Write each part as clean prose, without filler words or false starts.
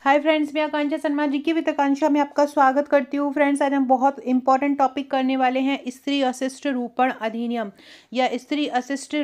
Hi friends, मैं आकांक्षा शर्मा जी की with आकांक्षा में आपका स्वागत करती हूँ। फ्रेंड्स, आज हम बहुत इंपॉर्टेंट टॉपिक करने वाले हैं स्त्री अशिष्ट रूपण अधिनियम या स्त्री अशिष्ट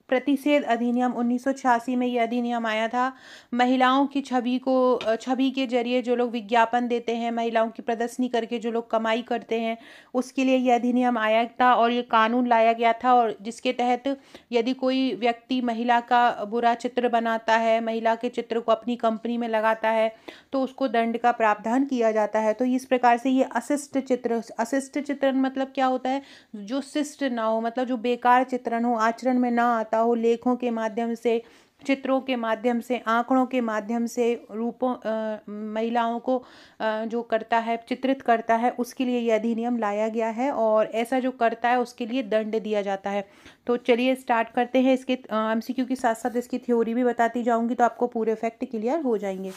प्रतिषेध अधिनियम। 1986 में ये अधिनियम आया था। महिलाओं की छवि के जरिए जो लोग विज्ञापन देते हैं, महिलाओं की प्रदर्शनी करके जो लोग कमाई करते हैं, उसके लिए ये अधिनियम आया था और ये कानून लाया गया था। और जिसके तहत यदि कोई व्यक्ति महिला का बुरा चित्र बनाता है, महिला के चित्र को अपनी कंपनी में लगाता है, तो उसको दंड का प्रावधान किया जाता है। तो इस प्रकार से ये अशिष्ट चित्रण मतलब क्या होता है? जो शिष्ट ना हो, मतलब जो बेकार चित्रण हो, आचरण में ना आता हो, लेखों के माध्यम से, चित्रों के माध्यम से, आंकड़ों के माध्यम से महिलाओं को जो करता है, चित्रित करता है, उसके लिए ये अधिनियम लाया गया है। और ऐसा जो करता है उसके लिए दंड दिया जाता है। तो चलिए स्टार्ट करते हैं। इसके एमसीक्यू के साथ साथ इसकी थ्योरी भी बताती जाऊंगी, तो आपको पूरे फैक्ट क्लियर हो जाएंगे।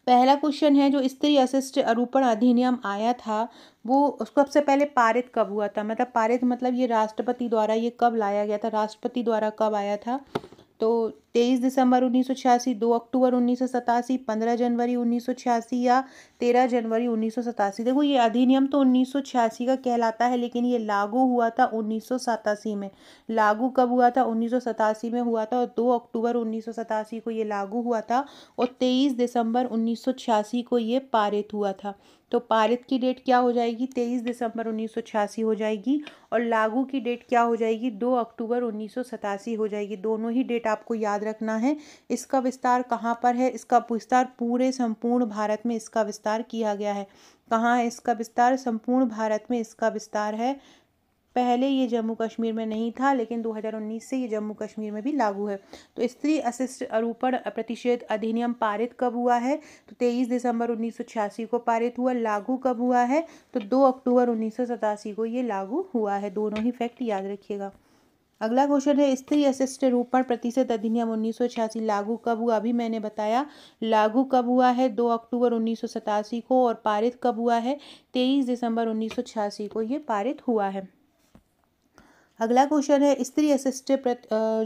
पहला क्वेश्चन है, जो स्त्री अशिष्ट आरूपण अधिनियम आया था वो उसको सबसे पहले पारित कब हुआ था? मतलब पारित मतलब ये राष्ट्रपति द्वारा ये कब लाया गया था, राष्ट्रपति द्वारा कब आया था? तो 23 दिसंबर 1986, 2 अक्टूबर 1987, 15 जनवरी 1986 या 13 जनवरी 1987। देखो, ये अधिनियम तो 1986 का कहलाता है, लेकिन ये लागू हुआ था 1987 में। लागू कब हुआ था? 1987 में हुआ था, और 2 अक्टूबर 1987 को ये लागू हुआ था, और 23 दिसंबर 1986 को ये पारित हुआ था। तो पारित की डेट क्या हो जाएगी? 23 दिसंबर 1986 हो जाएगी, और लागू की डेट क्या हो जाएगी? 2 अक्टूबर 1987 हो जाएगी। दोनों ही डेट आपको याद रखना है। इसका विस्तार कहाँ पर है? इसका विस्तार पूरे संपूर्ण भारत में इसका विस्तार किया गया है। कहाँ है इसका विस्तार? संपूर्ण भारत में इसका विस्तार है। पहले ये जम्मू कश्मीर में नहीं था, लेकिन 2019 से ये जम्मू कश्मीर में भी लागू है। तो स्त्री अशिष्ट आरूपण प्रतिषेध अधिनियम पारित कब हुआ है? तो 23 दिसंबर 1986 को पारित हुआ। लागू कब हुआ है? तो 2 अक्टूबर 1987 को ये लागू हुआ है। दोनों ही फैक्ट याद रखिएगा। अगला क्वेश्चन है, स्त्री अशिष्ट रूपण प्रतिषेध अधिनियम 1986 लागू कब हुआ? अभी मैंने बताया लागू कब हुआ है, 2 अक्टूबर 1987 को, और पारित कब हुआ है? 23 दिसंबर 1986 को ये पारित हुआ है। अगला क्वेश्चन है, स्त्री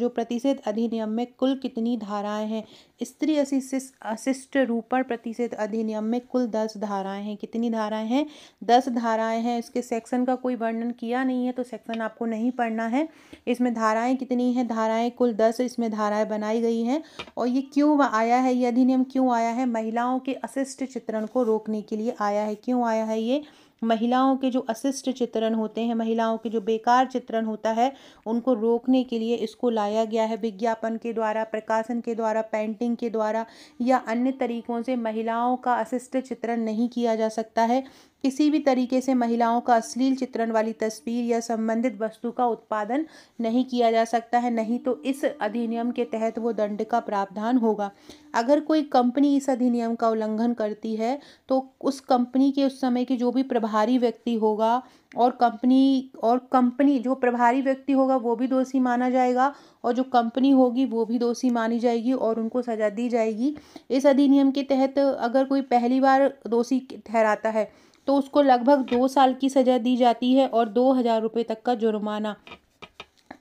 जो प्रतिषेध अधिनियम में कुल कितनी धाराएं हैं? स्त्री अशिष्ट रूपण प्रतिषेध अधिनियम में कुल 10 धाराएं हैं। कितनी धाराएं हैं? 10 धाराएं हैं। इसके सेक्शन का कोई वर्णन किया नहीं है, तो सेक्शन आपको नहीं पढ़ना है। इसमें धाराएं कितनी हैं? धाराएं कुल 10 इसमें धाराएं बनाई गई हैं। और ये क्यों आया है? ये अधिनियम क्यों आया है? महिलाओं के अशिष्ट चित्रण को रोकने के लिए आया है। क्यों आया है ये? महिलाओं के जो अशिष्ट चित्रण होते हैं, महिलाओं के जो बेकार चित्रण होता है, उनको रोकने के लिए इसको लाया गया है। विज्ञापन के द्वारा, प्रकाशन के द्वारा, पेंटिंग के द्वारा या अन्य तरीकों से महिलाओं का अशिष्ट चित्रण नहीं किया जा सकता है। किसी भी तरीके से महिलाओं का अश्लील चित्रण वाली तस्वीर या संबंधित वस्तु का उत्पादन नहीं किया जा सकता है, नहीं तो इस अधिनियम के तहत वो दंड का प्रावधान होगा। अगर कोई कंपनी इस अधिनियम का उल्लंघन करती है, तो उस कंपनी के उस समय के जो भी प्रभारी व्यक्ति होगा, और कंपनी जो प्रभारी व्यक्ति होगा वो भी दोषी माना जाएगा, और जो कंपनी होगी वो भी दोषी मानी जाएगी, और उनको सजा दी जाएगी। इस अधिनियम के तहत अगर कोई पहली बार दोषी ठहराता है, तो उसको लगभग 2 साल की सजा दी जाती है, और 2,000 रुपये तक का जुर्माना।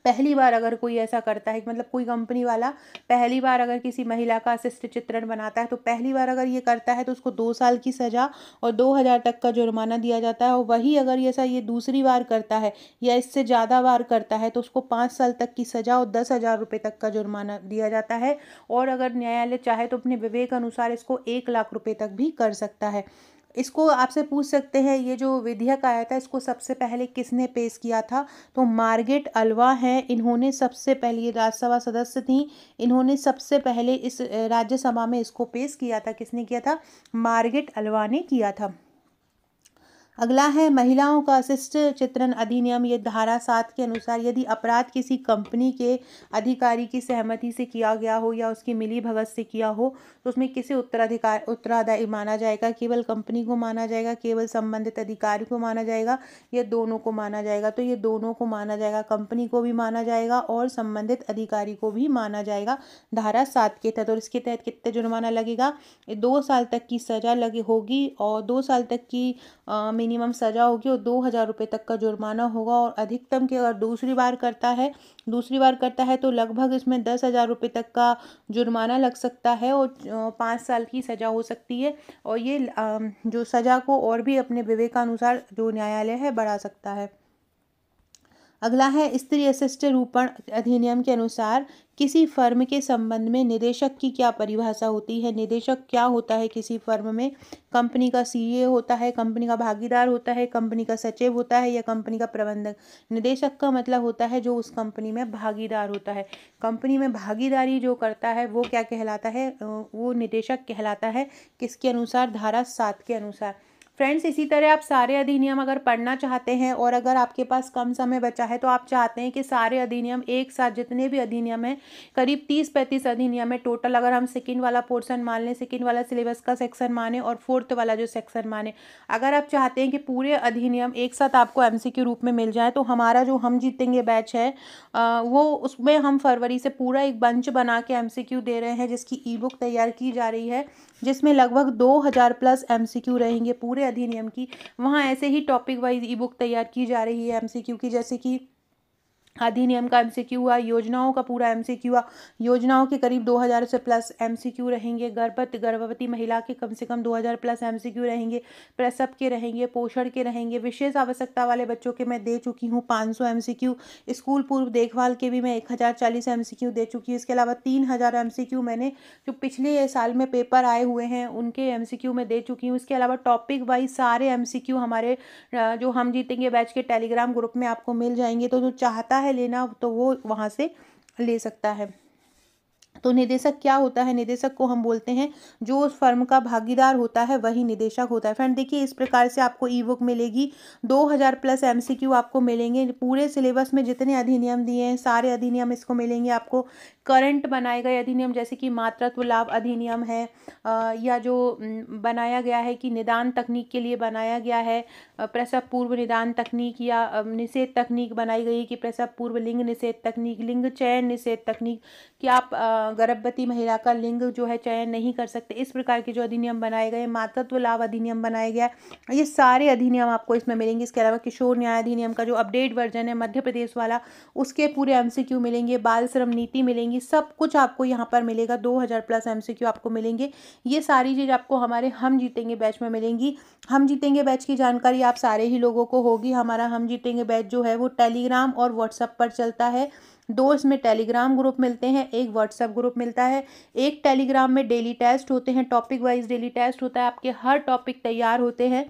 पहली बार अगर कोई ऐसा करता है, मतलब कोई कंपनी वाला पहली बार अगर किसी महिला का अशिष्ट चित्रण बनाता है, तो पहली बार अगर ये करता है तो उसको 2 साल की सजा और 2,000 तक का जुर्माना दिया जाता है। और वही अगर ये दूसरी बार करता है या इससे ज़्यादा बार करता है, तो उसको 5 साल तक की सजा और 10,000 रुपये तक का जुर्माना दिया जाता है। और अगर न्यायालय चाहे तो अपने विवेक अनुसार इसको 1,00,000 रुपये तक भी कर सकता है। इसको आपसे पूछ सकते हैं, ये जो विधेयक आया था इसको सबसे पहले किसने पेश किया था? तो मार्गरेट अल्वा हैं। इन्होंने सबसे पहले, ये राज्यसभा सदस्य थी, इन्होंने सबसे पहले इस राज्यसभा में इसको पेश किया था। किसने किया था? मार्गरेट अल्वा ने किया था। अगला है, महिलाओं का अशिष्ट चित्रण अधिनियम। ये धारा 7 के अनुसार यदि अपराध किसी कंपनी के अधिकारी की सहमति से किया गया हो या उसकी मिली भगत से किया हो, तो उसमें किसे उत्तरादायी माना जाएगा? केवल कंपनी को माना जाएगा, केवल संबंधित अधिकारी को माना जाएगा, या दोनों को माना जाएगा? तो ये दोनों को माना जाएगा, कंपनी को भी माना जाएगा और संबंधित अधिकारी को भी माना जाएगा धारा 7 के तहत। और इसके तहत कितने जुर्माना लगेगा? 2 साल तक की सजा लगी होगी, और 2 साल तक की में मिनिमम सजा होगी वो 2000 रुपये तक का जुर्माना होगा। और अधिकतम की अगर दूसरी बार करता है तो लगभग इसमें 10,000 रुपये तक का जुर्माना लग सकता है और 5 साल की सज़ा हो सकती है। और ये जो सज़ा को और भी अपने विवेकानुसार जो न्यायालय है बढ़ा सकता है। अगला है स्त्री अशिष्ट रूपण अधिनियम के अनुसार किसी फर्म के संबंध में निदेशक की क्या परिभाषा होती है। निदेशक क्या होता है किसी फर्म में? कंपनी का सीए होता है, कंपनी का भागीदार होता है, कंपनी का सचिव होता है या कंपनी का प्रबंधक। निदेशक का मतलब होता है जो उस कंपनी में भागीदार होता है। कंपनी में भागीदारी जो करता है वो क्या कहलाता है? वो निदेशक कहलाता है। किसके अनुसार? धारा 7 के अनुसार। फ्रेंड्स, इसी तरह आप सारे अधिनियम अगर पढ़ना चाहते हैं और अगर आपके पास कम समय बचा है तो आप चाहते हैं कि सारे अधिनियम एक साथ, जितने भी अधिनियम हैं, करीब 30-35 अधिनियम है टोटल, अगर हम सेकंड वाला पोर्शन मान लें, सेकंड वाला सिलेबस का सेक्शन माने और फोर्थ वाला जो सेक्शन माने, अगर आप चाहते हैं कि पूरे अधिनियम एक साथ आपको एमसीक्यू रूप में मिल जाए तो हमारा जो हम जीतेंगे बैच है वो उसमें हम फरवरी से पूरा एक बंच बना के एमसीक्यू दे रहे हैं, जिसकी ई बुक तैयार की जा रही है, जिसमें लगभग 2000 प्लस एमसीक्यू रहेंगे पूरे अधिनियम की। वहाँ ऐसे ही टॉपिक वाइज ई बुक तैयार की जा रही है एमसीक्यू की, जैसे कि अधिनियम का एमसीक्यू हुआ, योजनाओं का पूरा एमसीक्यू हुआ, योजनाओं के करीब 2000 से प्लस एमसीक्यू रहेंगे, गर्भवती महिला के कम से कम 2000 प्लस एमसीक्यू रहेंगे, प्रसव के रहेंगे, पोषण के रहेंगे, विशेष आवश्यकता वाले बच्चों के मैं दे चुकी हूँ 500 एमसीक्यू, स्कूल पूर्व देखभाल के भी मैं 1040 एमसीक्यू दे चुकी हूँ। इसके अलावा 3000 एमसीक्यू मैंने जो पिछले साल में पेपर आए हुए हैं उनके एमसीक्यू में दे चुकी हूँ। इसके अलावा टॉपिक वाइज सारे एमसीक्यू हमारे जो हम जीतेंगे बैच के टेलीग्राम ग्रुप में आपको मिल जाएंगे, तो जो चाहता है लेना तो वो वहाँ से ले सकता है। तो निदेशक क्या होता है? निदेशक को हम बोलते हैं जो उस फर्म का भागीदार होता है वही निदेशक होता है। फ्रेंड देखिए, इस प्रकार से आपको ई बुक मिलेगी, 2000 प्लस एमसीक्यू आपको मिलेंगे। पूरे सिलेबस में जितने अधिनियम दिए हैं सारे अधिनियम इसको मिलेंगे आपको। करंट बनाए गए अधिनियम जैसे कि मातृत्व लाभ अधिनियम है, या जो बनाया गया है कि निदान तकनीक के लिए बनाया गया है, प्रसव पूर्व निदान तकनीक या निषेध तकनीक बनाई गई कि प्रसव पूर्व लिंग निषेध तकनीक, लिंग चयन निषेध तकनीक कि आप गर्भवती महिला का लिंग जो है चयन नहीं कर सकते। इस प्रकार के जो अधिनियम बनाए गए, मातृत्व लाभ अधिनियम बनाया गया, ये सारे अधिनियम आपको इसमें मिलेंगे। इसके अलावा किशोर न्याय अधिनियम का जो अपडेट वर्जन है मध्य प्रदेश वाला, उसके पूरे एमसीक्यू मिलेंगे, बाल श्रम नीति मिलेंगी, सब कुछ आपको यहाँ पर मिलेगा। 2000 प्लस एमसीक्यू आपको मिलेंगे। ये सारी चीज़ आपको हमारे हम जीतेंगे बैच में मिलेंगी। हम जीतेंगे बैच की जानकारी आप सारे ही लोगों को होगी। हमारा हम जीतेंगे बैच जो है वो टेलीग्राम और व्हाट्सएप पर चलता है। 2 इसमें टेलीग्राम ग्रुप मिलते हैं, एक व्हाट्सएप ग्रुप मिलता है। एक टेलीग्राम में डेली टेस्ट होते हैं, टॉपिक वाइज डेली टेस्ट होता है, आपके हर टॉपिक तैयार होते हैं।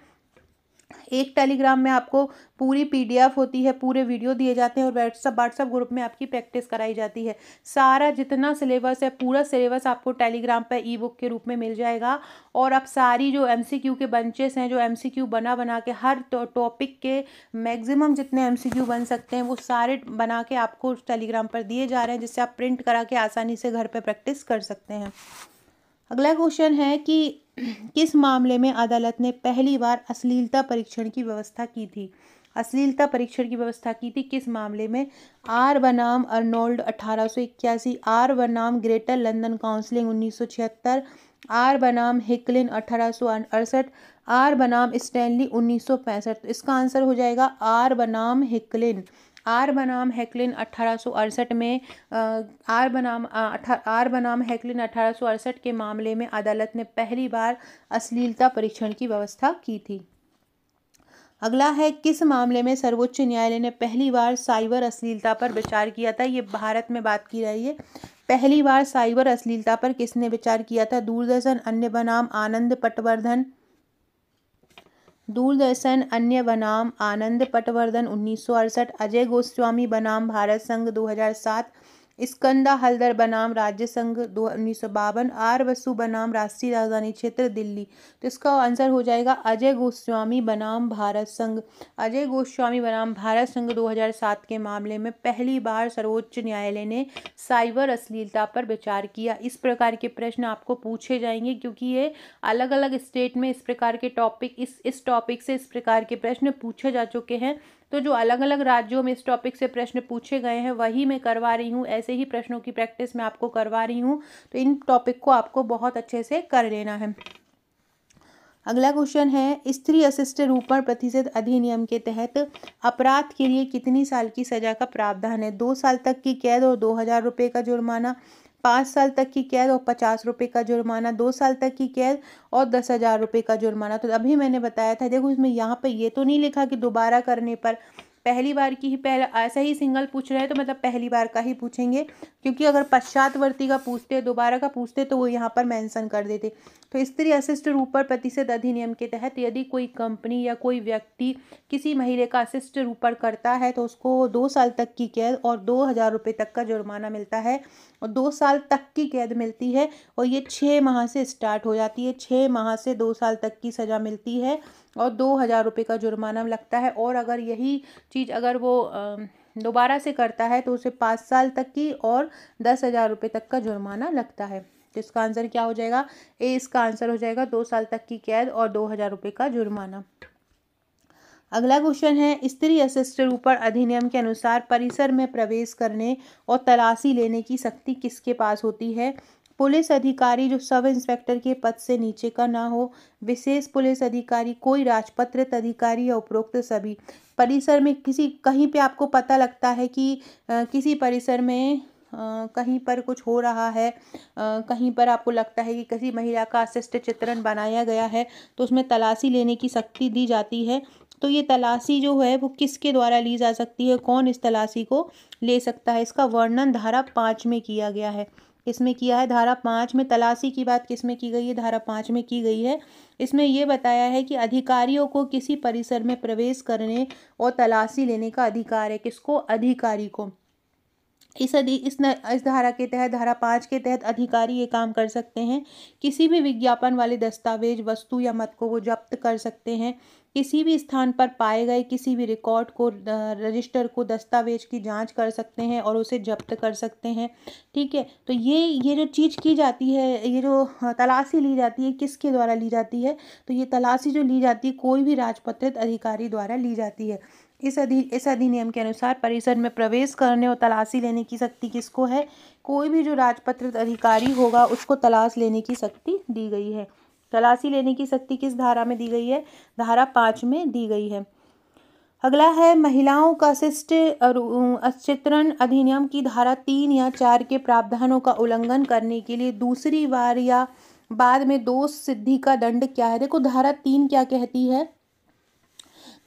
एक टेलीग्राम में आपको पूरी पीडीएफ होती है, पूरे वीडियो दिए जाते हैं और व्हाट्सएप ग्रुप में आपकी प्रैक्टिस कराई जाती है। सारा जितना सिलेबस है पूरा सिलेबस आपको टेलीग्राम पर ई बुक के रूप में मिल जाएगा। और आप सारी जो एमसीक्यू के बंचेस हैं, जो एमसीक्यू बना के हर टॉपिक के मैक्सिमम जितने एमसीक्यू बन सकते हैं वो सारे बना के आपको टेलीग्राम पर दिए जा रहे हैं, जिससे आप प्रिंट करा के आसानी से घर पर प्रैक्टिस कर सकते हैं। अगला क्वेश्चन है कि किस मामले में अदालत ने पहली बार अश्लीलता परीक्षण की व्यवस्था की थी? अश्लीलता परीक्षण की व्यवस्था की थी किस मामले में? आर बनाम अर्नोल्ड 1881, आर बनाम ग्रेटर लंदन काउंसिलिंग 1976, आर बनाम हिकलिन 1868, आर बनाम स्टैनली 1965। तो इसका आंसर हो जाएगा आर बनाम हिकलिन। आर बनाम हैकलिन 1868 में आर बनाम हैकलिन 1868 के मामले में अदालत ने पहली बार अश्लीलता परीक्षण की व्यवस्था की थी। अगला है किस मामले में सर्वोच्च न्यायालय ने पहली बार साइबर अश्लीलता पर विचार किया था? ये भारत में बात की रही है। पहली बार साइबर अश्लीलता पर किसने विचार किया था? दूरदर्शन अन्य बनाम आनंद पटवर्धन, दूरदर्शन अन्य बनाम आनंद पटवर्धन 1968, अजय गोस्वामी बनाम भारत संघ 2007, स्कंदा हलदर बनाम राज्य संघ 1952, आर बसु बनाम राष्ट्रीय राजधानी क्षेत्र दिल्ली। तो इसका आंसर हो जाएगा अजय गोस्वामी बनाम भारत संघ। अजय गोस्वामी बनाम भारत संघ 2007 के मामले में पहली बार सर्वोच्च न्यायालय ने साइबर अश्लीलता पर विचार किया। इस प्रकार के प्रश्न आपको पूछे जाएंगे क्योंकि ये अलग अलग स्टेट में इस प्रकार के टॉपिक इस टॉपिक से इस प्रकार के प्रश्न पूछे जा चुके हैं। तो जो अलग अलग राज्यों में इस टॉपिक से प्रश्न पूछे गए हैं वही मैं करवा रही हूँ, ऐसे ही प्रश्नों की प्रैक्टिस मैं आपको करवा रही हूँ। तो इन टॉपिक को आपको बहुत अच्छे से कर लेना है। अगला क्वेश्चन है, स्त्री अशिष्ट रूपण प्रतिषेध अधिनियम के तहत अपराध के लिए कितनी साल की सजा का प्रावधान है? 2 साल तक की कैद और 2000 रुपये का जुर्माना, 5 साल तक की कैद और 50 रुपये का जुर्माना, 2 साल तक की कैद और 10,000 रुपये का जुर्माना। तो अभी मैंने बताया था, देखो इसमें यहाँ पे ये तो नहीं लिखा कि दोबारा करने पर, पहली बार की ही पहला ऐसा ही सिंगल पूछ रहे हैं तो मतलब पहली बार का ही पूछेंगे, क्योंकि अगर पश्चातवर्ती का पूछते दोबारा का पूछते तो वो यहाँ पर मेंशन कर देते। तो स्त्री अशिष्ट रूपण प्रतिषेध अधिनियम के तहत यदि कोई कंपनी या कोई व्यक्ति किसी महिला का अशिष्ट रूपण करता है तो उसको 2 साल तक की कैद और 2000 रुपये तक का जुर्माना मिलता है, और 2 साल तक की कैद मिलती है, और ये 6 माह से स्टार्ट हो जाती है। 6 माह से 2 साल तक की सज़ा मिलती है और 2000 रुपये का जुर्माना लगता है। और अगर यही चीज़ अगर वो दोबारा से करता है तो उसे 5 साल तक की और 10,000 रुपये तक का जुर्माना लगता है। तो इसका आंसर क्या हो जाएगा? ए इसका आंसर हो जाएगा, 2 साल तक की कैद और 2000 रुपये का जुर्माना। अगला क्वेश्चन है, स्त्री अशिष्ट रूपण अधिनियम के अनुसार परिसर में प्रवेश करने और तलाशी लेने की शक्ति किसके पास होती है? पुलिस अधिकारी जो सब इंस्पेक्टर के पद से नीचे का ना हो, विशेष पुलिस अधिकारी, कोई राजपत्रित अधिकारी या उपरोक्त सभी। परिसर में किसी कहीं पे आपको पता लगता है कि किसी परिसर में कहीं पर कुछ हो रहा है, कहीं पर आपको लगता है कि किसी महिला का अशिष्ट चित्रण बनाया गया है, तो उसमें तलाशी लेने की शक्ति दी जाती है। तो ये तलाशी जो है वो किसके द्वारा ली जा सकती है? कौन इस तलाशी को ले सकता है? इसका वर्णन धारा 5 में किया गया है। इसमें किया है धारा 5 में। तलाशी की बात किस में की गई है? धारा 5 में की गई है। इसमें ये बताया है कि अधिकारियों को किसी परिसर में प्रवेश करने और तलाशी लेने का अधिकार है। किसको? अधिकारी को। इस धारा के तहत, धारा 5 के तहत अधिकारी ये काम कर सकते हैं, किसी भी विज्ञापन वाले दस्तावेज, वस्तु या मत को वो जब्त कर सकते हैं, किसी भी स्थान पर पाए गए किसी भी रिकॉर्ड को, रजिस्टर को, दस्तावेज की जांच कर सकते हैं और उसे जब्त कर सकते हैं। ठीक है, तो ये जो चीज़ की जाती है, ये जो तलाशी ली जाती है, किसके द्वारा ली जाती है? तो ये तलाशी जो ली जाती है कोई भी राजपत्रित अधिकारी द्वारा ली जाती है। इस अधिनियम के अनुसार परिसर में प्रवेश करने और तलाशी लेने की शक्ति किसको है? कोई भी जो राजपत्रित अधिकारी होगा उसको तलाश लेने की शक्ति दी गई है। तलाशी लेने की शक्ति किस धारा में दी गई है? धारा 5 में दी गई है। अगला है, महिलाओं का अशिष्ट चित्रण अधिनियम की धारा 3 या 4 के प्रावधानों का उल्लंघन करने के लिए दूसरी बार या बाद में दोष सिद्धि का दंड क्या है? देखो धारा 3 क्या कहती है?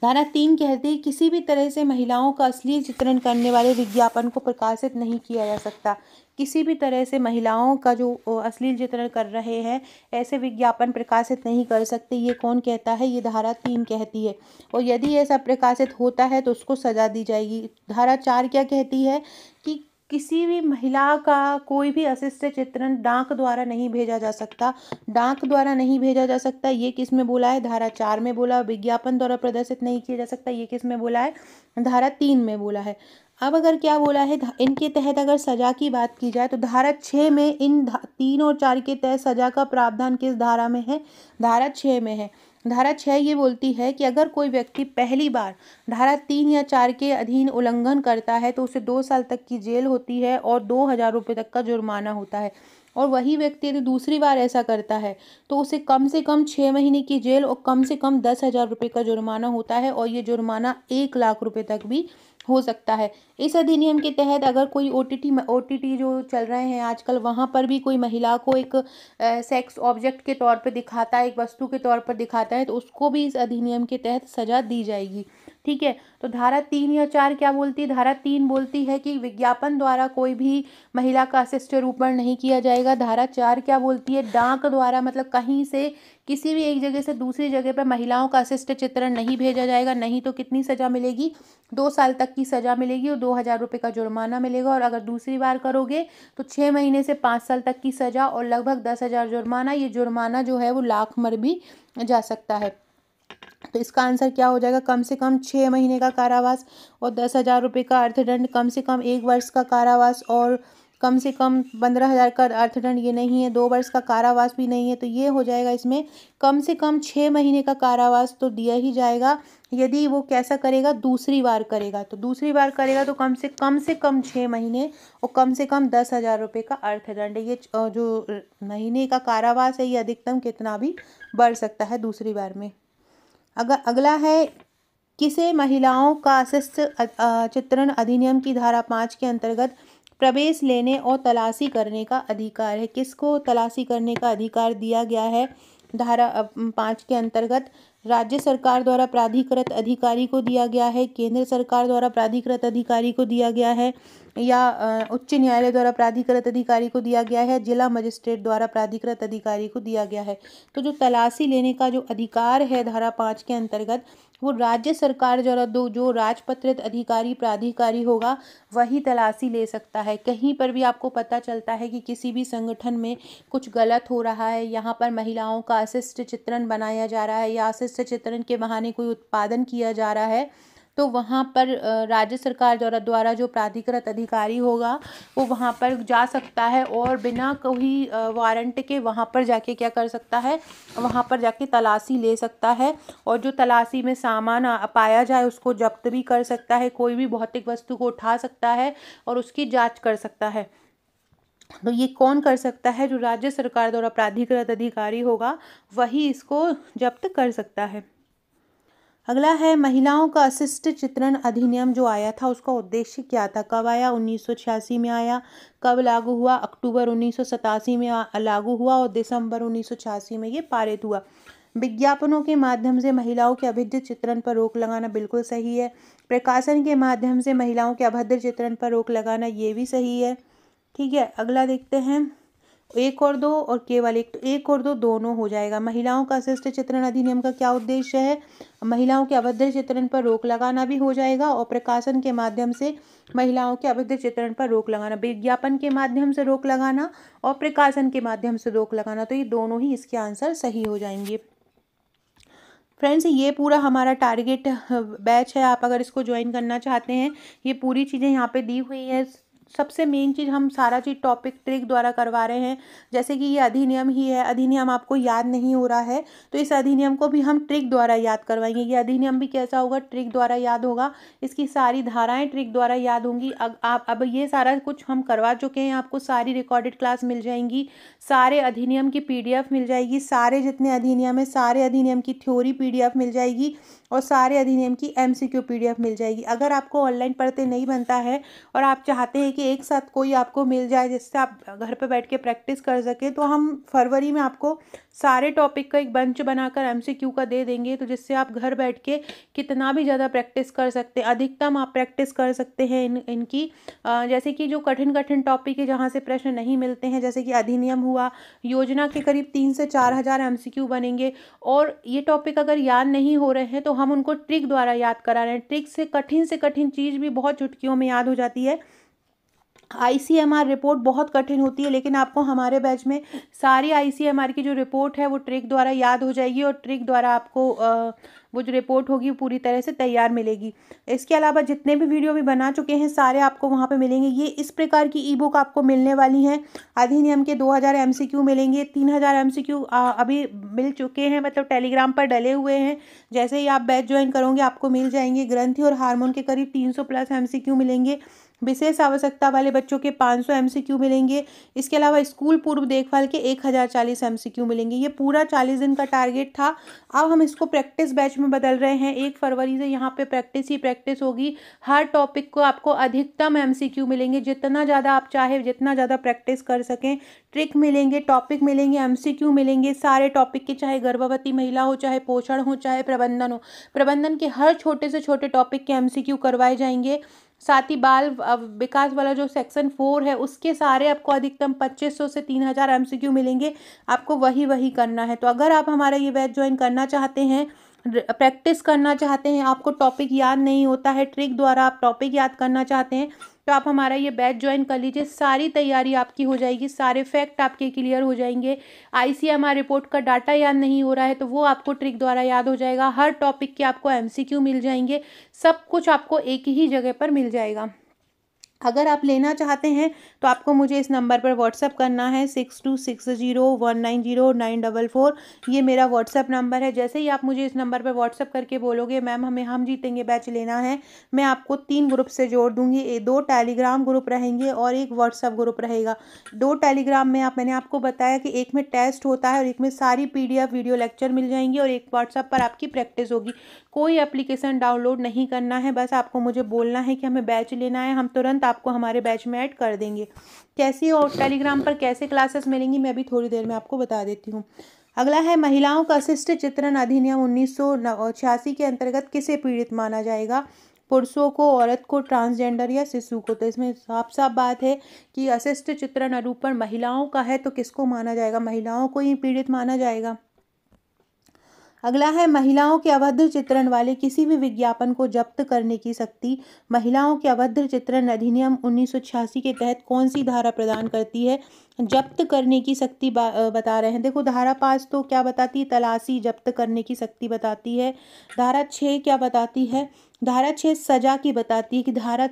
धारा 3 कहती है किसी भी तरह से महिलाओं का अश्लील चित्रण करने वाले विज्ञापन को प्रकाशित नहीं किया जा सकता। किसी भी तरह से महिलाओं का जो अश्लील चित्रण कर रहे हैं ऐसे विज्ञापन प्रकाशित नहीं कर सकते। ये कौन कहता है? ये धारा 3 कहती है। और यदि ऐसा प्रकाशित होता है तो उसको सजा दी जाएगी। धारा 4 क्या कहती है? कि किसी भी महिला का कोई भी अशिष्ट चित्रण डाक द्वारा नहीं भेजा जा सकता। डाक द्वारा नहीं भेजा जा सकता, ये किस में बोला है? धारा 4 में बोला। विज्ञापन द्वारा प्रदर्शित नहीं किया जा सकता, ये किस में बोला है? धारा 3 में बोला है। अब अगर क्या बोला है इनके तहत, अगर सजा की बात की जाए तो धारा 6 में इन 3 और 4 के तहत सजा का प्रावधान किस धारा में है? धारा 6 में है। धारा 6 ये बोलती है कि अगर कोई व्यक्ति पहली बार धारा 3 या 4 के अधीन उल्लंघन करता है तो उसे 2 साल तक की जेल होती है और 2000 रुपये तक का जुर्माना होता है। और वही व्यक्ति यदि दूसरी बार ऐसा करता है तो उसे कम से कम 6 महीने की जेल और कम से कम 10,000 रुपये का जुर्माना होता है, और ये जुर्माना 1 लाख रुपये तक भी हो सकता है। इस अधिनियम के तहत अगर कोई ओटीटी जो चल रहे हैं आजकल, वहाँ पर भी कोई महिला को एक सेक्स ऑब्जेक्ट के तौर पे दिखाता है, एक वस्तु के तौर पर दिखाता है, तो उसको भी इस अधिनियम के तहत सजा दी जाएगी। ठीक है, तो धारा 3 या 4 क्या बोलती है? धारा 3 बोलती है कि विज्ञापन द्वारा कोई भी महिला का अशिष्ट रूपण नहीं किया जाएगा। धारा 4 क्या बोलती है? डाक द्वारा, मतलब कहीं से किसी भी एक जगह से दूसरी जगह पर महिलाओं का अशिष्ट चित्रण नहीं भेजा जाएगा। नहीं तो कितनी सजा मिलेगी? 2 साल तक की सजा मिलेगी और 2000 रुपये का जुर्माना मिलेगा। और अगर दूसरी बार करोगे तो 6 महीने से 5 साल तक की सजा और लगभग 10,000 जुर्माना। ये जुर्माना जो है वो लाख मर भी जा सकता है। तो इसका आंसर क्या हो जाएगा? कम से कम 6 महीने का कारावास और 10,000 रुपये का अर्थदंड, कम से कम 1 वर्ष का कारावास और कम से कम 15,000 का अर्थदंड ये नहीं है, 2 वर्ष का कारावास भी नहीं है, तो ये हो जाएगा इसमें कम से कम 6 महीने का कारावास तो दिया ही जाएगा। यदि वो कैसा करेगा, दूसरी बार करेगा, तो दूसरी बार करेगा तो कम से कम 6 महीने और कम से कम 10,000 रुपये का अर्थदंड है। ये जो महीने का कारावास है ये अधिकतम कितना भी बढ़ सकता है दूसरी बार में। अगर अगला है, किसे महिलाओं का अशिष्ट चित्रण अधिनियम की धारा 5 के अंतर्गत प्रवेश लेने और तलाशी करने का अधिकार है? किसको तलाशी करने का अधिकार दिया गया है धारा 5 के अंतर्गत? राज्य सरकार द्वारा प्राधिकृत अधिकारी को दिया गया है, केंद्र सरकार द्वारा प्राधिकृत अधिकारी को दिया गया है, या उच्च न्यायालय द्वारा प्राधिकृत अधिकारी को दिया गया है, जिला मजिस्ट्रेट द्वारा प्राधिकृत अधिकारी को दिया गया है? तो जो तलाशी लेने का जो अधिकार है धारा 5 के अंतर्गत, वो राज्य सरकार द्वारा जो राजपत्रित अधिकारी प्राधिकारी होगा वही तलाशी ले सकता है। कहीं पर भी आपको पता चलता है कि किसी भी संगठन में कुछ गलत हो रहा है, यहाँ पर महिलाओं का अशिष्ट चित्रण बनाया जा रहा है या अशिष्ट चित्रण के बहाने कोई उत्पादन किया जा रहा है, तो वहाँ पर राज्य सरकार द्वारा जो प्राधिकृत अधिकारी होगा वो वहाँ पर जा सकता है और बिना कोई वारंट के वहाँ पर जाके क्या कर सकता है, वहाँ पर जाके तलाशी ले सकता है। और जो तलाशी में सामान पाया जाए उसको जब्त भी कर सकता है, कोई भी भौतिक वस्तु को उठा सकता है और उसकी जांच कर सकता है। तो ये कौन कर सकता है? जो राज्य सरकार द्वारा प्राधिकृत अधिकारी होगा वही इसको जब्त कर सकता है। अगला है, महिलाओं का अशिष्ट चित्रण अधिनियम जो आया था उसका उद्देश्य क्या था? कब आया? 1986 में आया। कब लागू हुआ? अक्टूबर 1987 में लागू हुआ और दिसंबर 1986 में ये पारित हुआ। विज्ञापनों के माध्यम से महिलाओं के अभद्र चित्रण पर रोक लगाना बिल्कुल सही है। प्रकाशन के माध्यम से महिलाओं के अभद्र चित्रण पर रोक लगाना ये भी सही है। ठीक है, अगला देखते हैं, 1 और 2 और केवल 1, तो 1 और 2 दोनों हो जाएगा। महिलाओं का अशिष्ट चित्रण अधिनियम का क्या उद्देश्य है? महिलाओं के अभद्र चित्रण पर रोक लगाना भी हो जाएगा और प्रकाशन के माध्यम से महिलाओं के अभद्र चित्रण पर रोक लगाना, विज्ञापन के माध्यम से रोक लगाना और प्रकाशन के माध्यम से रोक लगाना, तो ये दोनों ही इसके आंसर सही हो जाएंगे। फ्रेंड्स, ये पूरा हमारा टारगेट बैच है। आप अगर इसको ज्वाइन करना चाहते हैं, ये पूरी चीज़ें यहाँ पे दी हुई हैं। सबसे मेन चीज़, हम सारा चीज़ टॉपिक ट्रिक द्वारा करवा रहे हैं। जैसे कि ये अधिनियम ही है, अधिनियम आपको याद नहीं हो रहा है तो इस अधिनियम को भी हम ट्रिक द्वारा याद करवाएंगे। ये अधिनियम भी कैसा होगा? ट्रिक द्वारा याद होगा। इसकी सारी धाराएं ट्रिक द्वारा याद होंगी। अब ये सारा कुछ हम करवा चुके हैं, आपको सारी रिकॉर्डेड क्लास मिल जाएंगी, सारे अधिनियम की PDF मिल जाएगी, सारे जितने अधिनियम है सारे अधिनियम की थ्योरी PDF मिल जाएगी और सारे अधिनियम की MCQ PDF मिल जाएगी। अगर आपको ऑनलाइन पढ़ते नहीं बनता है और आप चाहते हैं कि एक साथ कोई आपको मिल जाए जिससे आप घर पे बैठ के प्रैक्टिस कर सकें, तो हम फरवरी में आपको सारे टॉपिक का एक बंच बनाकर MCQ का दे देंगे, तो जिससे आप घर बैठ के कितना भी ज़्यादा प्रैक्टिस कर सकते हैं, अधिकतम आप प्रैक्टिस कर सकते हैं इनकी। जैसे कि जो कठिन कठिन टॉपिक है जहाँ से प्रश्न नहीं मिलते हैं, जैसे कि अधिनियम हुआ, योजना के करीब 3 से 4 हज़ार MCQ बनेंगे। और ये टॉपिक अगर याद नहीं हो रहे हैं तो हम उनको ट्रिक द्वारा याद करा रहे हैं। ट्रिक से कठिन चीज़ भी बहुत चुटकियों में याद हो जाती है। ICMR रिपोर्ट बहुत कठिन होती है, लेकिन आपको हमारे बैच में सारी ICMR की जो रिपोर्ट है वो ट्रिक द्वारा याद हो जाएगी और ट्रिक द्वारा आपको वो जो रिपोर्ट होगी पूरी तरह से तैयार मिलेगी। इसके अलावा जितने भी वीडियो भी बना चुके हैं सारे आपको वहाँ पे मिलेंगे। ये इस प्रकार की ई-बुक आपको मिलने वाली हैं। अधिनियम के 2000 MCQ मिलेंगे, 3000 MCQ अभी मिल चुके हैं, मतलब टेलीग्राम पर डले हुए हैं। जैसे ही आप बैच ज्वाइन करोगे आपको मिल जाएंगे। ग्रंथि और हार्मोन के करीब 300+ MCQ मिलेंगे। विशेष आवश्यकता वाले बच्चों के 500 MCQ मिलेंगे। इसके अलावा स्कूल पूर्व देखभाल के 1040 MCQ मिलेंगे। ये पूरा 40 दिन का टारगेट था। अब हम इसको प्रैक्टिस बैच में बदल रहे हैं। 1 फरवरी से यहाँ पे प्रैक्टिस ही प्रैक्टिस होगी। हर टॉपिक को आपको अधिकतम MCQ मिलेंगे, जितना ज़्यादा आप चाहे जितना ज़्यादा प्रैक्टिस कर सकें। ट्रिक मिलेंगे, टॉपिक मिलेंगे, MCQ मिलेंगे सारे टॉपिक के, चाहे गर्भवती महिला हो, चाहे पोषण हो, चाहे प्रबंधन हो। प्रबंधन के हर छोटे से छोटे टॉपिक के MCQ करवाए जाएंगे। साथ ही बाल विकास वाला जो सेक्शन 4 है उसके सारे आपको अधिकतम 2500 से 3000 MCQ मिलेंगे। आपको वही करना है। तो अगर आप हमारा ये बैच ज्वाइन करना चाहते हैं, प्रैक्टिस करना चाहते हैं, आपको टॉपिक याद नहीं होता है, ट्रिक द्वारा आप टॉपिक याद करना चाहते हैं, तो आप हमारा ये बैच ज्वाइन कर लीजिए। सारी तैयारी आपकी हो जाएगी, सारे फैक्ट आपके क्लियर हो जाएंगे। ICMR रिपोर्ट का डाटा याद नहीं हो रहा है तो वो आपको ट्रिक द्वारा याद हो जाएगा। हर टॉपिक के आपको MCQ मिल जाएंगे। सब कुछ आपको एक ही जगह पर मिल जाएगा। अगर आप लेना चाहते हैं तो आपको मुझे इस नंबर पर व्हाट्सअप करना है 6260190944। ये मेरा व्हाट्सअप नंबर है। जैसे ही आप मुझे इस नंबर पर व्हाट्सअप करके बोलोगे मैम हमें हम जीतेंगे बैच लेना है, मैं आपको 3 ग्रुप से जोड़ दूंगी। 2 टेलीग्राम ग्रुप रहेंगे और 1 व्हाट्सअप ग्रुप रहेगा। 2 टेलीग्राम में मैंने आपको बताया कि एक में टेस्ट होता है और एक में सारी PDF वीडियो लेक्चर मिल जाएंगी और एक व्हाट्सअप पर आपकी प्रैक्टिस होगी। कोई एप्लीकेशन डाउनलोड नहीं करना है, बस आपको मुझे बोलना है कि हमें बैच लेना है, हम तुरंत आपको हमारे बैच में ऐड कर देंगे। कैसी और टेलीग्राम पर कैसे क्लासेस मिलेंगी मैं भी थोड़ी देर में आपको बता देती हूँ। अगला है महिलाओं का अशिष्ट चित्रण अधिनियम 1986 के अंतर्गत किसे पीड़ित माना जाएगा? पुरुषों को, औरत को, ट्रांसजेंडर या शिशु को। तो इसमें साफ साफ बात है कि अशिष्ट चित्रण निरूपण महिलाओं का है तो किसको माना जाएगा? महिलाओं को ही पीड़ित माना जाएगा। अगला है महिलाओं के अभद्र चित्रण वाले किसी भी विज्ञापन को जब्त करने की शक्ति महिलाओं के अभद्र चित्रण अधिनियम 1986 के तहत कौन सी धारा प्रदान करती है? जब्त करने की शक्ति बता रहे हैं। देखो धारा 5 तो क्या बताती है? तलाशी जब्त करने की शक्ति बताती है। धारा 6 क्या बताती है? धारा 6 सजा की बताती है कि धारा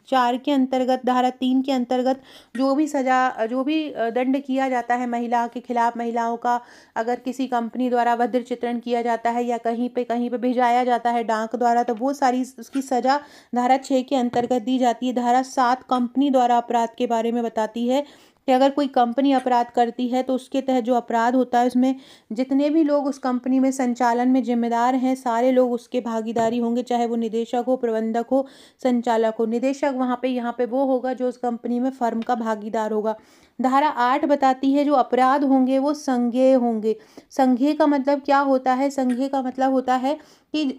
4 के अंतर्गत, धारा 3 के अंतर्गत जो भी सजा, जो भी दंड किया जाता है महिला के खिलाफ, महिलाओं का अगर किसी कंपनी द्वारा अभद्र चित्रण किया जाता है या कहीं पे भिजवाया जाता है डाक द्वारा, तो वो सारी उसकी सजा धारा 6 के अंतर्गत दी जाती है। धारा 7 कंपनी द्वारा अपराध के बारे में बताती है कि अगर कोई कंपनी अपराध करती है तो उसके तहत जो अपराध होता है उसमें जितने भी लोग उस कंपनी में संचालन में जिम्मेदार हैं सारे लोग उसके भागीदारी होंगे, चाहे वो निदेशक हो, प्रबंधक हो, संचालक हो। निदेशक यहाँ पे वो होगा जो उस कंपनी में फर्म का भागीदार होगा। धारा 8 बताती है जो अपराध होंगे वो संज्ञेय होंगे। संज्ञेय का मतलब क्या होता है? संज्ञेय का मतलब होता है कि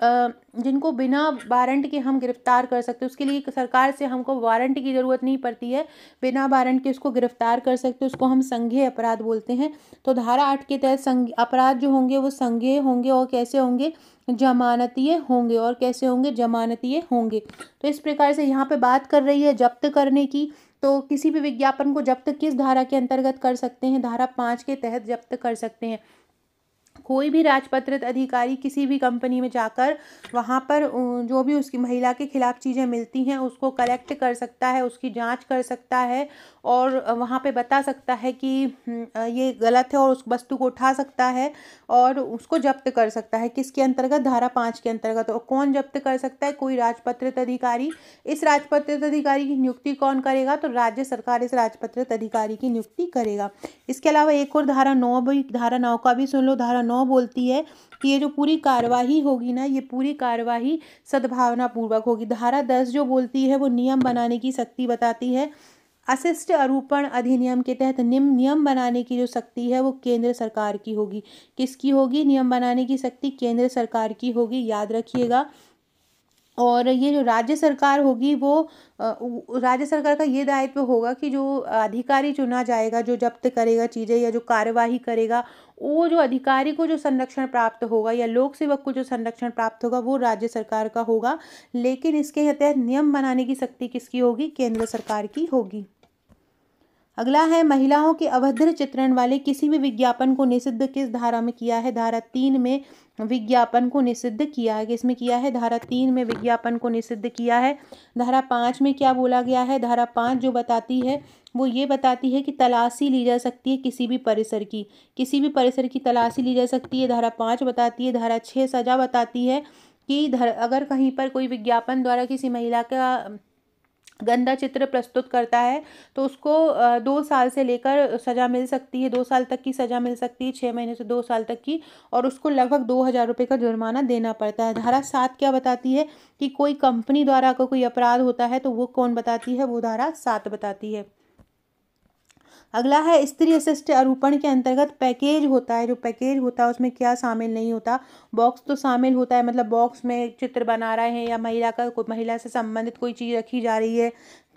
जिनको बिना वारंट के हम गिरफ्तार कर सकते हैं, उसके लिए सरकार से हमको वारंट की ज़रूरत नहीं पड़ती है, बिना वारंट के उसको गिरफ्तार कर सकते हैं, उसको हम संज्ञेय अपराध बोलते हैं। तो धारा 8 के तहत अपराध जो होंगे वो संज्ञेय होंगे और कैसे होंगे? जमानतीय होंगे। और कैसे होंगे? जमानतीय होंगे। तो इस प्रकार से यहाँ पे बात कर रही है जब्त करने की। तो किसी भी विज्ञापन को जब्त किस धारा के अंतर्गत कर सकते हैं? धारा 5 के तहत जब्त कर सकते हैं। कोई भी राजपत्रित अधिकारी किसी भी कंपनी में जाकर वहाँ पर जो भी उसकी महिला के खिलाफ चीज़ें मिलती हैं उसको कलेक्ट कर सकता है, उसकी जांच कर सकता है और वहाँ पे बता सकता है कि ये गलत है और उस वस्तु को उठा सकता है और उसको जब्त कर सकता है। किसके अंतर्गत? धारा 5 के अंतर्गत। और कौन जब्त कर सकता है? कोई राजपत्रित अधिकारी। इस राजपत्रित अधिकारी की नियुक्ति कौन करेगा? तो राज्य सरकार इस राजपत्रित अधिकारी की नियुक्ति करेगा। इसके अलावा एक और धारा 9 भी, धारा 9 का भी सुन लो। धारा 9 बोलती है कि ये जो पूरी कार्यवाही होगी ना, ये पूरी कार्यवाही सद्भावना पूर्वक होगी। धारा 10 जो बोलती है वो नियम बनाने की शक्ति बताती है। अशिष्ट आरूपण अधिनियम के तहत नियम बनाने की जो शक्ति है वो केंद्र सरकार की होगी। किसकी होगी? नियम बनाने की शक्ति केंद्र सरकार की होगी, याद रखिएगा। और ये जो राज्य सरकार होगी वो राज्य सरकार का ये दायित्व होगा कि जो अधिकारी चुना जाएगा जो जब्त करेगा चीज़ें या जो कार्यवाही करेगा, वो जो अधिकारी को जो संरक्षण प्राप्त होगा या लोक सेवक को जो संरक्षण प्राप्त होगा वो राज्य सरकार का होगा। लेकिन इसके तहत नियम बनाने की शक्ति किसकी होगी? केंद्र सरकार की होगी। अगला है महिलाओं के अभद्र चित्रण वाले किसी भी विज्ञापन को निषिद्ध किस धारा में किया है? धारा 3 में विज्ञापन को निषिद्ध किया है। किसमें किया है? धारा 3 में विज्ञापन को निषिद्ध किया है। धारा 5 में क्या बोला गया है? धारा 5 जो बताती है वो ये बताती है कि तलाशी ली जा सकती है किसी भी परिसर की, किसी भी परिसर की तलाशी ली जा सकती है, धारा 5 बताती है। धारा 6 सजा बताती है कि अगर कहीं पर कोई विज्ञापन द्वारा किसी महिला का गंदा चित्र प्रस्तुत करता है तो उसको 2 साल से लेकर सज़ा मिल सकती है, 2 साल तक की सज़ा मिल सकती है, 6 महीने से 2 साल तक की, और उसको लगभग 2000 रुपये का जुर्माना देना पड़ता है। धारा 7 क्या बताती है? कि कोई कंपनी द्वारा कोई अपराध होता है तो वो कौन बताती है? वो धारा 7 बताती है। अगला है स्त्री अशिष्ट आरूपण के अंतर्गत पैकेज होता है। जो पैकेज होता है उसमें क्या शामिल नहीं होता? बॉक्स तो शामिल होता है, मतलब बॉक्स में चित्र बना रहे हैं या महिला से संबंधित कोई चीज़ रखी जा रही है।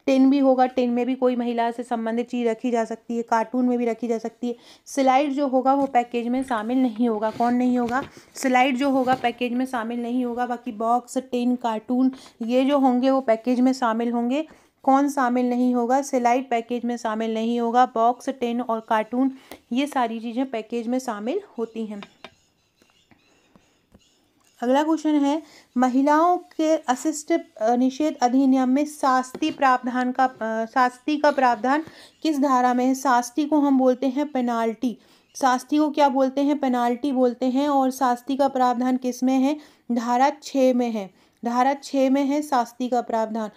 टिन भी होगा, टिन में भी कोई महिला से संबंधित चीज़ रखी जा सकती है, कार्टून में भी रखी जा सकती है। स्लाइड जो होगा वो पैकेज में शामिल नहीं होगा। कौन नहीं होगा? स्लाइड जो होगा पैकेज में शामिल नहीं होगा। बाकी बॉक्स, टिन, कार्टून ये जो होंगे वो पैकेज में शामिल होंगे। कौन शामिल नहीं होगा? स्लाइड पैकेज में शामिल नहीं होगा। बॉक्स, टिन और कार्टून ये सारी चीज़ें पैकेज में शामिल होती हैं। अगला क्वेश्चन है, महिलाओं के अशिष्ट निषेध अधिनियम में शास्ति का प्रावधान किस धारा में है? शास्ति को हम बोलते हैं पेनाल्टी। शास्ति को क्या बोलते हैं? पेनाल्टी बोलते हैं। और शास्ति का प्रावधान किस में है? धारा 6 में है। धारा 6 में है शास्ति का प्रावधान।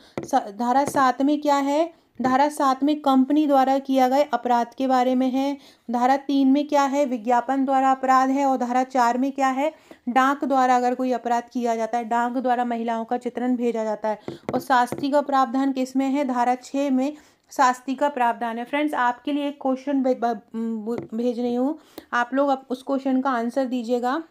धारा 7 में क्या है? धारा 7 में कंपनी द्वारा किया गए अपराध के बारे में है। धारा 3 में क्या है? विज्ञापन द्वारा अपराध है। और धारा 4 में क्या है? डाक द्वारा अगर कोई अपराध किया जाता है, डाक द्वारा महिलाओं का चित्रण भेजा जाता है। और शास्ति का प्रावधान किस में है? धारा 6 में शास्ति का प्रावधान है। फ्रेंड्स, आपके लिए एक क्वेश्चन भेज रही हूँ, आप लोग उस क्वेश्चन का आंसर दीजिएगा।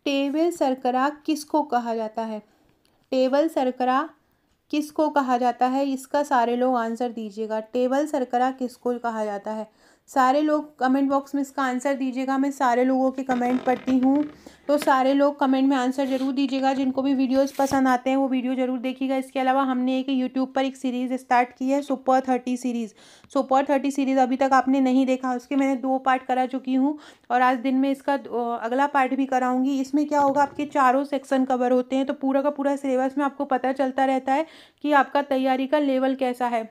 टेबल सरकरा किसको कहा जाता है? टेबल सरकरा किसको कहा जाता है? इसका सारे लोग आंसर दीजिएगा। टेबल सरकरा किसको कहा जाता है? सारे लोग कमेंट बॉक्स में इसका आंसर दीजिएगा। मैं सारे लोगों के कमेंट पढ़ती हूँ, तो सारे लोग कमेंट में आंसर जरूर दीजिएगा। जिनको भी वीडियोस पसंद आते हैं वो वीडियो जरूर देखिएगा। इसके अलावा हमने एक यूट्यूब पर एक सीरीज़ स्टार्ट की है, सुपर 30 सीरीज़। सुपर 30 सीरीज़ अभी तक आपने नहीं देखा, उसके मैंने 2 पार्ट करा चुकी हूँ और आज दिन में इसका अगला पार्ट भी कराऊंगी। इसमें क्या होगा, आपके चारों सेक्शन कवर होते हैं, तो पूरा का पूरा सिलेबस में आपको पता चलता रहता है कि आपका तैयारी का लेवल कैसा है।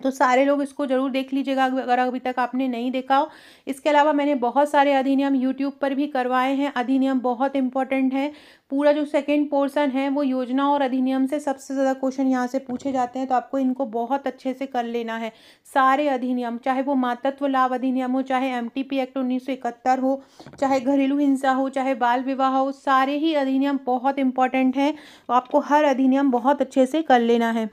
तो सारे लोग इसको ज़रूर देख लीजिएगा अगर अभी तक आपने नहीं देखा हो। इसके अलावा मैंने बहुत सारे अधिनियम यूट्यूब पर भी करवाए हैं। अधिनियम बहुत इंपॉर्टेंट है। पूरा जो सेकंड पोर्शन है वो योजना और अधिनियम से सबसे ज़्यादा क्वेश्चन यहाँ से पूछे जाते हैं, तो आपको इनको बहुत अच्छे से कर लेना है। सारे अधिनियम, चाहे वो मातृत्व लाभ अधिनियम हो, चाहे MTP एक्ट 1971 हो, चाहे घरेलू हिंसा हो, चाहे बाल विवाह हो, सारे ही अधिनियम बहुत इंपॉर्टेंट हैं। तो आपको हर अधिनियम बहुत अच्छे से कर लेना है।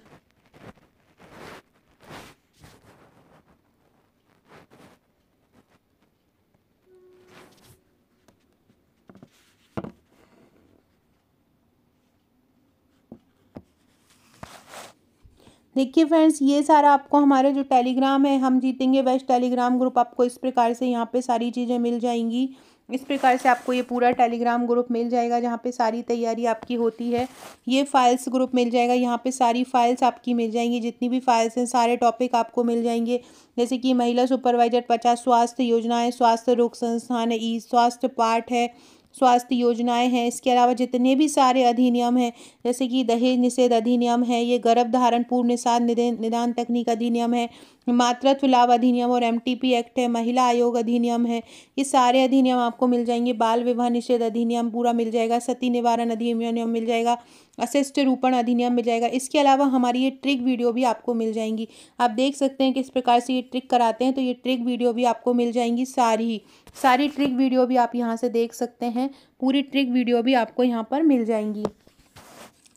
देखिए फ्रेंड्स, ये सारा आपको हमारे जो टेलीग्राम है हम जीतेंगे बेस्ट टेलीग्राम ग्रुप, आपको इस प्रकार से यहाँ पे सारी चीज़ें मिल जाएंगी। इस प्रकार से आपको ये पूरा टेलीग्राम ग्रुप मिल जाएगा जहाँ पे सारी तैयारी आपकी होती है। ये फाइल्स ग्रुप मिल जाएगा, यहाँ पे सारी फाइल्स आपकी मिल जाएंगी। जितनी भी फाइल्स हैं सारे टॉपिक आपको मिल जाएंगे, जैसे कि महिला सुपरवाइजर 50, स्वास्थ्य योजनाएं, स्वास्थ्य रोग संस्थान है, ई स्वास्थ्य पाठ है, स्वास्थ्य योजनाएं हैं। इसके अलावा जितने भी सारे अधिनियम हैं, जैसे कि दहेज निषेध अधिनियम है, ये गर्भ धारण पूर्व निषाद निदान तकनीक अधिनियम है, मातृत्व लाभ अधिनियम और MTP एक्ट है, महिला आयोग अधिनियम है, ये सारे अधिनियम आपको मिल जाएंगे। बाल विवाह निषेध अधिनियम पूरा मिल जाएगा, सती निवारण अधिनियम मिल जाएगा, अशिष्ट रूपण अधिनियम मिल जाएगा। इसके अलावा हमारी ये ट्रिक वीडियो भी आपको मिल जाएंगी। आप देख सकते हैं किस प्रकार से ये ट्रिक कराते हैं, तो ये ट्रिक वीडियो भी आपको मिल जाएंगी। सारी ट्रिक वीडियो भी आप यहाँ से देख सकते हैं। पूरी ट्रिक वीडियो भी आपको यहाँ पर मिल जाएंगी।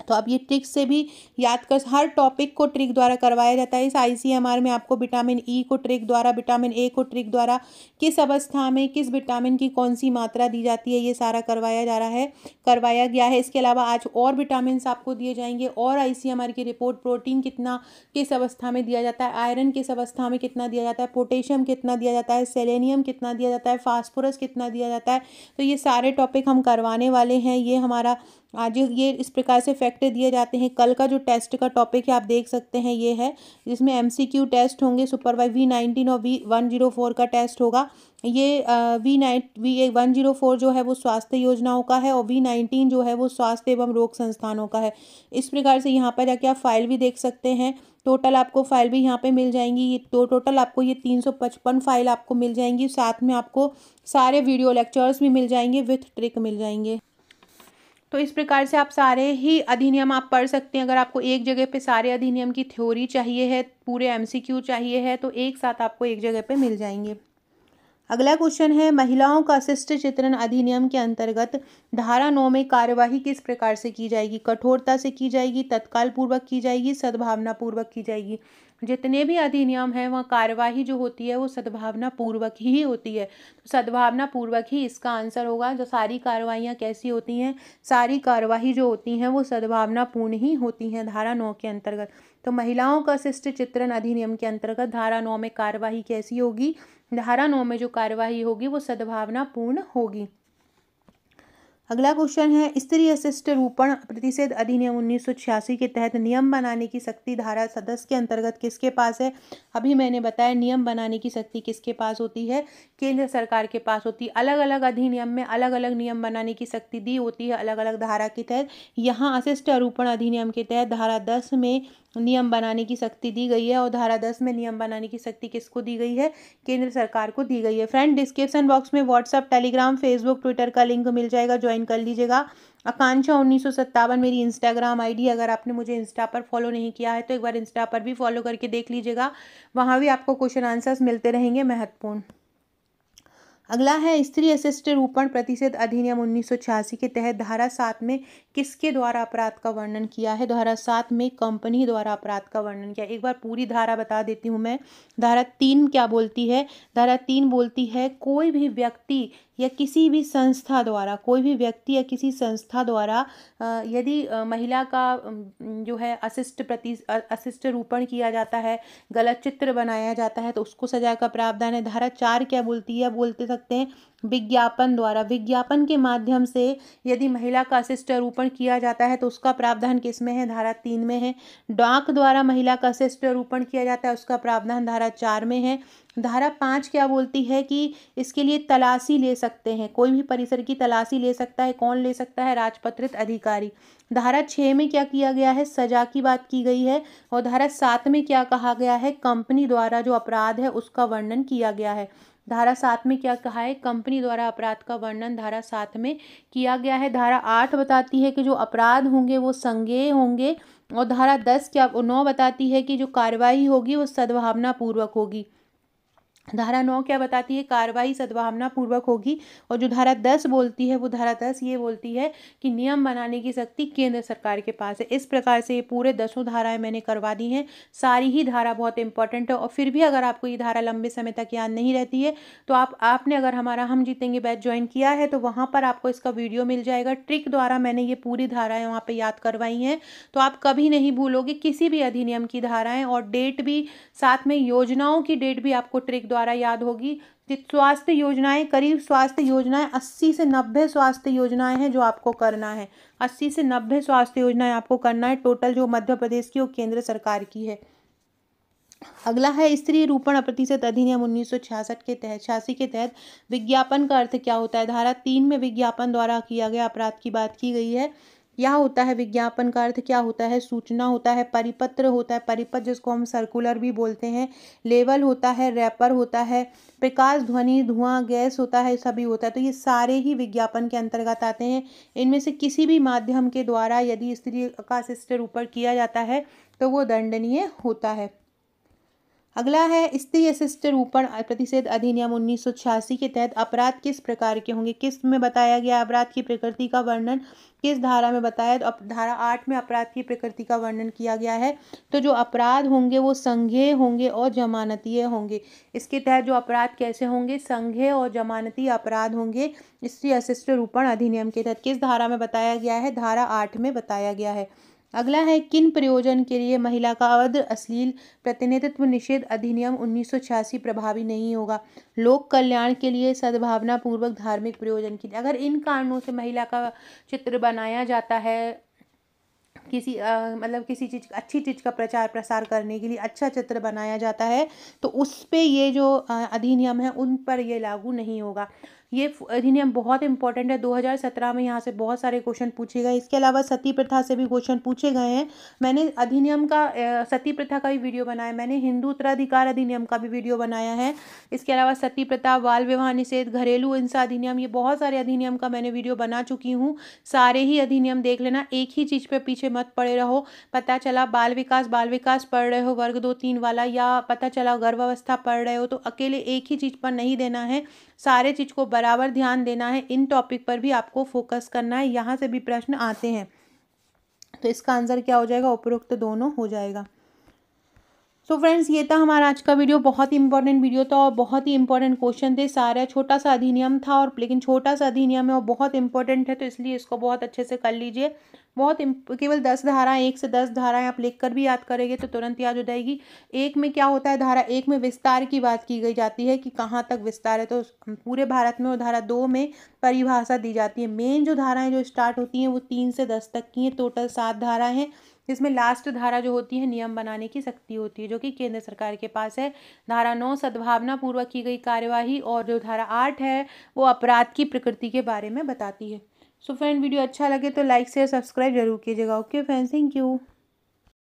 तो आप ये ट्रिक से भी याद कर, हर टॉपिक को ट्रिक द्वारा करवाया जाता है। इस ICMR में आपको विटामिन E को ट्रिक द्वारा, विटामिन A को ट्रिक द्वारा, किस अवस्था में किस विटामिन की कौन सी मात्रा दी जाती है, ये सारा करवाया गया है। इसके अलावा आज और विटामिन आपको दिए जाएंगे और ICMR की रिपोर्ट, प्रोटीन कितना किस अवस्था में दिया जाता है, आयरन किस अवस्था में कितना दिया जाता है, पोटेशियम कितना दिया जाता है, सेलेनियम कितना दिया जाता है, फास्फोरस कितना दिया जाता है। तो ये सारे टॉपिक हम करवाने वाले हैं। ये हमारा आज ये इस प्रकार से फैक्ट दिए जाते हैं। कल का जो टेस्ट का टॉपिक है आप देख सकते हैं, ये है जिसमें MCQ टेस्ट होंगे। सुपरवाइज V19 और V104 का टेस्ट होगा। ये V104 जो है वो स्वास्थ्य योजनाओं का है और V19 जो है वो स्वास्थ्य एवं रोग संस्थानों का है। इस प्रकार से यहाँ पर जाके आप फाइल भी देख सकते हैं। टोटल आपको फाइल भी यहाँ पे मिल जाएंगी। ये टोटल आपको ये 355 फाइल आपको मिल जाएंगी। साथ में आपको सारे वीडियो लेक्चर्स भी मिल जाएंगे, विथ ट्रिक मिल जाएंगे। तो इस प्रकार से आप सारे ही अधिनियम आप पढ़ सकते हैं। अगर आपको एक जगह पे सारे अधिनियम की थ्योरी चाहिए है, पूरे MCQ चाहिए है, तो एक साथ आपको एक जगह पे मिल जाएंगे। अगला क्वेश्चन है, महिलाओं का अशिष्ट चित्रण अधिनियम के अंतर्गत धारा 9 में कार्यवाही किस प्रकार से की जाएगी? कठोरता से की जाएगी, तत्काल पूर्वक की जाएगी, सद्भावना पूर्वक की जाएगी? जितने भी अधिनियम हैं वह कार्यवाही जो होती है वो सद्भावना पूर्वक ही होती है। तो सद्भावना पूर्वक ही इसका आंसर होगा। जो सारी कार्रवाइयाँ कैसी होती हैं, सारी कार्यवाही जो होती हैं वो सद्भावना पूर्ण ही होती हैं धारा 9 के अंतर्गत। तो महिलाओं का अशिष्ट चित्रण अधिनियम के अंतर्गत धारा 9 में कार्यवाही कैसी होगी? धारा 9 में जो कार्यवाही होगी वो सद्भावना पूर्ण होगी। अगला क्वेश्चन है, स्त्री अशिष्ट रूपण प्रतिषेध अधिनियम 1986 के तहत नियम बनाने की शक्ति धारा 10 के अंतर्गत किसके पास है? अभी मैंने बताया नियम बनाने की शक्ति किसके पास होती है? केंद्र सरकार के पास होती है। अलग अलग अधिनियम में अलग अलग नियम बनाने की शक्ति दी होती है अलग अलग धारा के तहत। यहाँ अशिष्ट आरोपण अधिनियम के तहत धारा 10 में नियम बनाने की शक्ति दी गई है और धारा 10 में नियम बनाने की शक्ति किसको दी गई है? केंद्र सरकार को दी गई है। फ्रेंड, डिस्क्रिप्शन बॉक्स में व्हाट्सअप, टेलीग्राम, फेसबुक, ट्विटर का लिंक मिल जाएगा, ज्वाइन कर लीजिएगा। आकांक्षा 1957 मेरी इंस्टाग्राम आईडी, अगर आपने मुझे इंस्टा पर फॉलो नहीं किया है तो एक बार इंस्टा पर भी फॉलो करके देख लीजिएगा, वहाँ भी आपको क्वेश्चन आंसर्स मिलते रहेंगे महत्वपूर्ण। अगला है, स्त्री अशिष्ट रूपण प्रतिषेध अधिनियम 1986 के तहत धारा 7 में किसके द्वारा अपराध का वर्णन किया है? धारा 7 में कंपनी द्वारा अपराध का वर्णन किया। एक बार पूरी धारा बता देती हूँ मैं। धारा 3 क्या बोलती है? धारा 3 बोलती है, कोई भी व्यक्ति या किसी भी संस्था द्वारा, कोई भी व्यक्ति या किसी संस्था द्वारा यदि महिला का जो है अशिष्ट रूपण किया जाता है, गलत चित्र बनाया जाता है, तो उसको सजा का प्रावधान है। धारा 4 क्या बोलती है? बोलते सकते हैं विज्ञापन द्वारा, विज्ञापन के माध्यम से यदि महिला का अशिष्ट रूपण किया जाता है तो उसका प्रावधान किस में है? धारा 3 में है। डाक द्वारा महिला का अशिष्ट रूपण किया जाता है, उसका प्रावधान धारा 4 में है। धारा 5 क्या बोलती है कि इसके लिए तलाशी ले सकते हैं, कोई भी परिसर की तलाशी ले सकता है। कौन ले सकता है? राजपत्रित अधिकारी। धारा 6 में क्या किया गया है? सजा की बात की गई है। और धारा 7 में क्या कहा गया है? कंपनी द्वारा जो अपराध है उसका वर्णन किया गया है। धारा 7 में क्या कहा है? कंपनी द्वारा अपराध का वर्णन धारा 7 में किया गया है। धारा 8 बताती है कि जो अपराध होंगे वो संज्ञेय होंगे। और धारा 9 बताती है कि जो कार्रवाई होगी वो सद्भावना पूर्वक होगी। धारा 9 क्या बताती है? कार्रवाई सद्भावना पूर्वक होगी। और जो धारा 10 बोलती है वो धारा 10 ये बोलती है कि नियम बनाने की शक्ति केंद्र सरकार के पास है। इस प्रकार से ये पूरे 10 धाराएं मैंने करवा दी हैं। सारी ही धारा बहुत इंपॉर्टेंट है और फिर भी अगर आपको ये धारा लंबे समय तक याद नहीं रहती है तो आपने अगर हमारा हम जीतेंगे बैच ज्वाइन किया है तो वहाँ पर आपको इसका वीडियो मिल जाएगा। ट्रिक द्वारा मैंने ये पूरी धाराएं वहाँ पर याद करवाई हैं, तो आप कभी नहीं भूलोगे किसी भी अधिनियम की धाराएं। और डेट भी साथ में, योजनाओं की डेट भी आपको ट्रिक द्वारा याद होगी। स्वास्थ्य योजनाएं, करीब स्वास्थ्य योजनाएं 80 से 90 स्वास्थ्य योजनाएं हैं जो आपको करना है। 80 से 90 स्वास्थ्य योजनाएं आपको करना है टोटल, जो मध्य प्रदेश की और केंद्र सरकार की है। अगला है, स्त्री रूपण प्रतिषेध अधिनियम 1986 के तहत विज्ञापन का अर्थ क्या होता है? धारा 3 में विज्ञापन द्वारा किया गया अपराध की बात की गई है। यह होता है विज्ञापन का अर्थ क्या होता है? सूचना होता है, परिपत्र होता है, परिपत्र जिसको हम सर्कुलर भी बोलते हैं, लेवल होता है, रैपर होता है, प्रकाश, ध्वनि, धुआं, गैस होता है, सभी होता है। तो ये सारे ही विज्ञापन के अंतर्गत आते हैं। इनमें से किसी भी माध्यम के द्वारा यदि स्त्री का अशिष्ट रूपण किया जाता है तो वो दंडनीय होता है। अगला है, स्त्री अशिष्ट रूपण प्रतिषेध अधिनियम 1986 के तहत अपराध किस प्रकार के होंगे? किस में बताया गया अपराध की प्रकृति का वर्णन? किस धारा में बताया? तो धारा 8 में अपराध की प्रकृति का वर्णन किया गया है। तो जो अपराध होंगे वो संज्ञेय होंगे और जमानतीय होंगे। इसके तहत जो अपराध कैसे होंगे? संज्ञेय और जमानतीय अपराध होंगे स्त्री अशिष्ट रूपण अधिनियम के तहत। किस धारा में बताया गया है? धारा 8 में बताया गया है। अगला है, किन प्रयोजन के लिए महिला का अवध अश्लील प्रतिनिधित्व निषेध अधिनियम 1986 प्रभावी नहीं होगा? लोक कल्याण के लिए, सद्भावना पूर्वक, धार्मिक प्रयोजन के लिए। अगर इन कारणों से महिला का चित्र बनाया जाता है, किसी किसी चीज़, अच्छी चीज़ का प्रचार प्रसार करने के लिए अच्छा चित्र बनाया जाता है, तो उस पे ये जो अधिनियम है उन पर ये लागू नहीं होगा। ये अधिनियम बहुत इंपॉर्टेंट है। 2017 में यहाँ से बहुत सारे क्वेश्चन पूछे गए। इसके अलावा सती प्रथा से भी क्वेश्चन पूछे गए हैं। मैंने अधिनियम का, सती प्रथा का भी वीडियो बनाया, मैंने हिंदू उत्तराधिकार अधिनियम का भी वीडियो बनाया है। इसके अलावा सती प्रथा, बाल विवाह निषेध, घरेलू हिंसा अधिनियम, ये बहुत सारे अधिनियम का मैंने वीडियो बना चुकी हूँ। सारे ही अधिनियम देख लेना, एक ही चीज़ पे पीछे मत पड़े रहो। पता चला बाल विकास पढ़ रहे हो वर्ग 2-3 वाला, या पता चला गर्भावस्था पढ़ रहे हो, तो अकेले एक ही चीज़ पर नहीं देना है, सारे चीज़ को बराबर ध्यान देना है। इन टॉपिक पर भी आपको फोकस करना है, यहाँ से भी प्रश्न आते हैं। तो इसका आंसर क्या हो जाएगा? उपरोक्त दोनों हो जाएगा। तो फ्रेंड्स, ये था हमारा आज का वीडियो। बहुत ही इंपॉर्टेंट वीडियो था और बहुत ही इंपॉर्टेंट क्वेश्चन थे सारे। छोटा सा अधिनियम था और लेकिन छोटा सा अधिनियम है और बहुत इंपॉर्टेंट है, तो इसलिए इसको बहुत अच्छे से कर लीजिए। केवल 10 धाराएं, 1 से 10 धाराएं आप लिख कर भी याद करेंगे तो तुरंत याद हो जाएगी। एक में क्या होता है, धारा 1 में विस्तार की बात की गई जाती है कि कहाँ तक विस्तार है, तो पूरे भारत में। और धारा 2 में परिभाषा दी जाती है। मेन जो धाराएं जो स्टार्ट होती हैं वो 3 से 10 तक की हैं। टोटल 7 धाराएं हैं, जिसमें लास्ट धारा जो होती है नियम बनाने की शक्ति होती है, जो कि केंद्र सरकार के पास है। धारा 9 सद्भावना पूर्वक की गई कार्यवाही, और जो धारा 8 है वो अपराध की प्रकृति के बारे में बताती है। सो फ्रेंड, वीडियो अच्छा लगे तो लाइक शेयर सब्सक्राइब जरूर कीजिएगा। Okay friends, thank you.